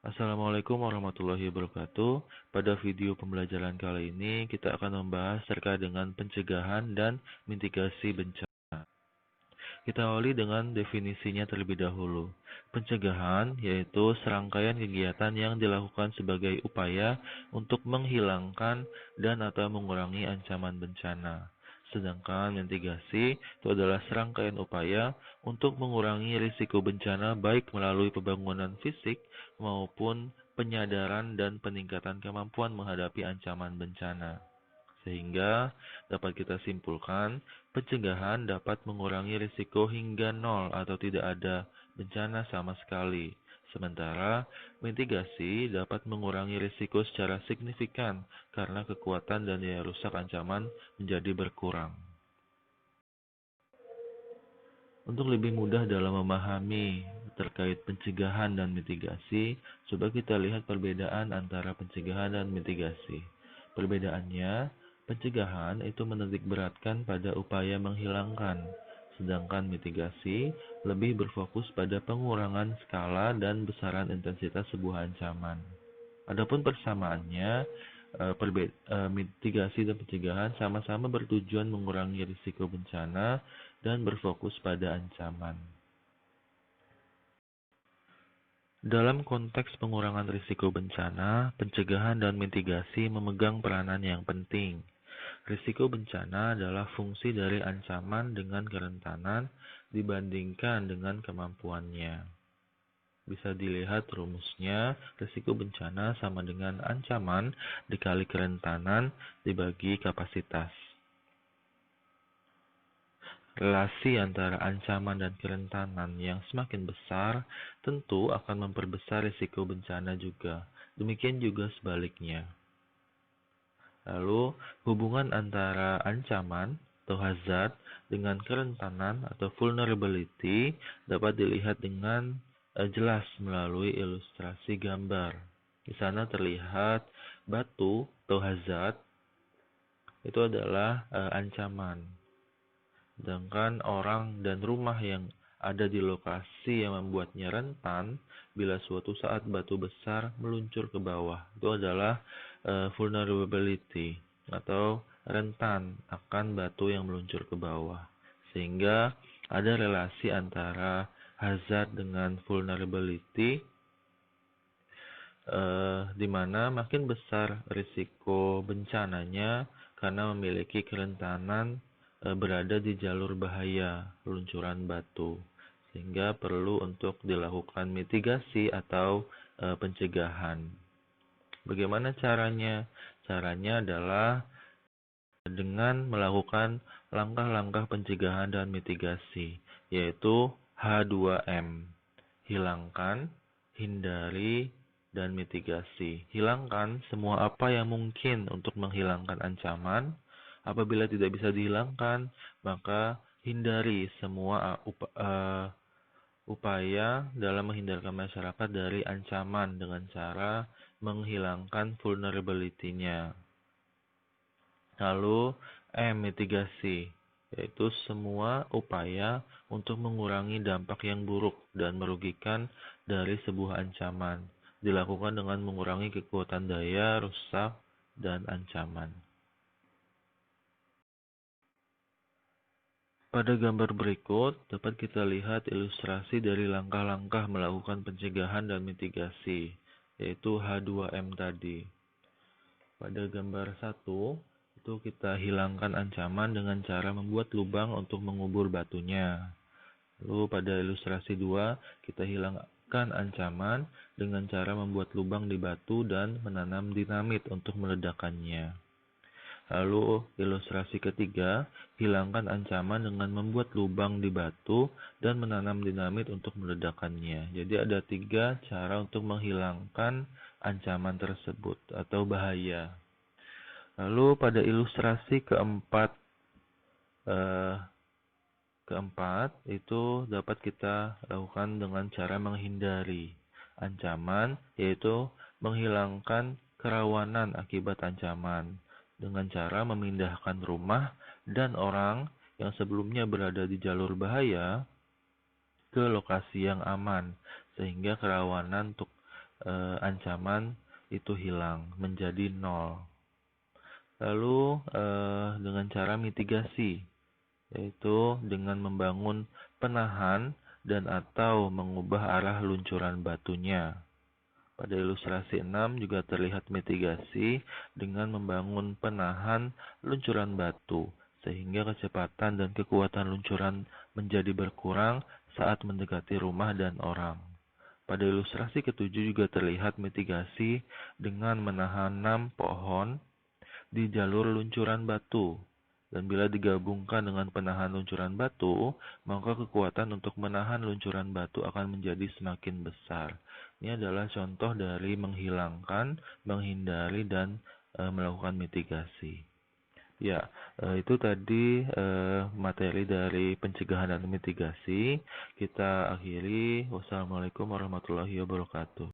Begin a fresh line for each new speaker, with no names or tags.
Assalamualaikum warahmatullahi wabarakatuh. Pada video pembelajaran kali ini, kita akan membahas terkait dengan pencegahan dan mitigasi bencana. Kita awali dengan definisinya terlebih dahulu. Pencegahan yaitu serangkaian kegiatan yang dilakukan sebagai upaya untuk menghilangkan dan atau mengurangi ancaman bencana. Sedangkan mitigasi itu adalah serangkaian upaya untuk mengurangi risiko bencana baik melalui pembangunan fisik maupun penyadaran dan peningkatan kemampuan menghadapi ancaman bencana. Sehingga dapat kita simpulkan, pencegahan dapat mengurangi risiko hingga nol atau tidak ada bencana sama sekali. Sementara mitigasi dapat mengurangi risiko secara signifikan karena kekuatan dan daya rusak ancaman menjadi berkurang. Untuk lebih mudah dalam memahami terkait pencegahan dan mitigasi, coba kita lihat perbedaan antara pencegahan dan mitigasi. Perbedaannya, pencegahan itu menitikberatkan pada upaya menghilangkan, sedangkan mitigasi lebih berfokus pada pengurangan skala dan besaran intensitas sebuah ancaman. Adapun persamaannya, mitigasi dan pencegahan sama-sama bertujuan mengurangi risiko bencana dan berfokus pada ancaman. Dalam konteks pengurangan risiko bencana, pencegahan dan mitigasi memegang peranan yang penting. Risiko bencana adalah fungsi dari ancaman dengan kerentanan dibandingkan dengan kemampuannya. Bisa dilihat rumusnya, risiko bencana sama dengan ancaman dikali kerentanan dibagi kapasitas. Relasi antara ancaman dan kerentanan yang semakin besar tentu akan memperbesar risiko bencana juga. Demikian juga sebaliknya. Lalu, hubungan antara ancaman atau hazard dengan kerentanan atau vulnerability dapat dilihat dengan jelas melalui ilustrasi gambar. Di sana terlihat batu atau hazard itu adalah ancaman. Sedangkan orang dan rumah yang ada di lokasi yang membuatnya rentan bila suatu saat batu besar meluncur ke bawah. Itu adalah vulnerability atau rentan akan batu yang meluncur ke bawah. Sehingga ada relasi antara hazard dengan vulnerability, di mana makin besar risiko bencananya karena memiliki kerentanan berada di jalur bahaya luncuran batu, sehingga perlu untuk dilakukan mitigasi atau pencegahan. Bagaimana caranya? Caranya adalah dengan melakukan langkah-langkah pencegahan dan mitigasi, yaitu H2M. Hilangkan, hindari, dan mitigasi. Hilangkan semua apa yang mungkin untuk menghilangkan ancaman. Apabila tidak bisa dihilangkan, maka hindari semua upaya dalam menghindarkan masyarakat dari ancaman dengan cara menghilangkan vulnerability-nya. Lalu mitigasi, yaitu semua upaya untuk mengurangi dampak yang buruk dan merugikan dari sebuah ancaman, dilakukan dengan mengurangi kekuatan daya rusak dan ancaman. Pada gambar berikut dapat kita lihat ilustrasi dari langkah-langkah melakukan pencegahan dan mitigasi, yaitu H2M tadi. Pada gambar 1, itu kita hilangkan ancaman dengan cara membuat lubang untuk mengubur batunya. Lalu pada ilustrasi 2, kita hilangkan ancaman dengan cara membuat lubang di batu dan menanam dinamit untuk meledakkannya. Lalu ilustrasi ketiga, hilangkan ancaman dengan membuat lubang di batu dan menanam dinamit untuk meledakkannya. Jadi ada 3 cara untuk menghilangkan ancaman tersebut atau bahaya. Lalu pada ilustrasi keempat itu dapat kita lakukan dengan cara menghindari ancaman, yaitu menghilangkan kerawanan akibat ancaman dengan cara memindahkan rumah dan orang yang sebelumnya berada di jalur bahaya ke lokasi yang aman, sehingga kerawanan untuk ancaman itu hilang, menjadi 0. Lalu dengan cara mitigasi, yaitu dengan membangun penahan dan atau mengubah arah luncuran batunya. Pada ilustrasi 6 juga terlihat mitigasi dengan membangun penahan luncuran batu, sehingga kecepatan dan kekuatan luncuran menjadi berkurang saat mendekati rumah dan orang. Pada ilustrasi ketujuh juga terlihat mitigasi dengan menanam pohon di jalur luncuran batu. Dan bila digabungkan dengan penahan luncuran batu, maka kekuatan untuk menahan luncuran batu akan menjadi semakin besar. Ini adalah contoh dari menghilangkan, menghindari, dan melakukan mitigasi. Ya, itu tadi materi dari pencegahan dan mitigasi. Kita akhiri. Wassalamualaikum warahmatullahi wabarakatuh.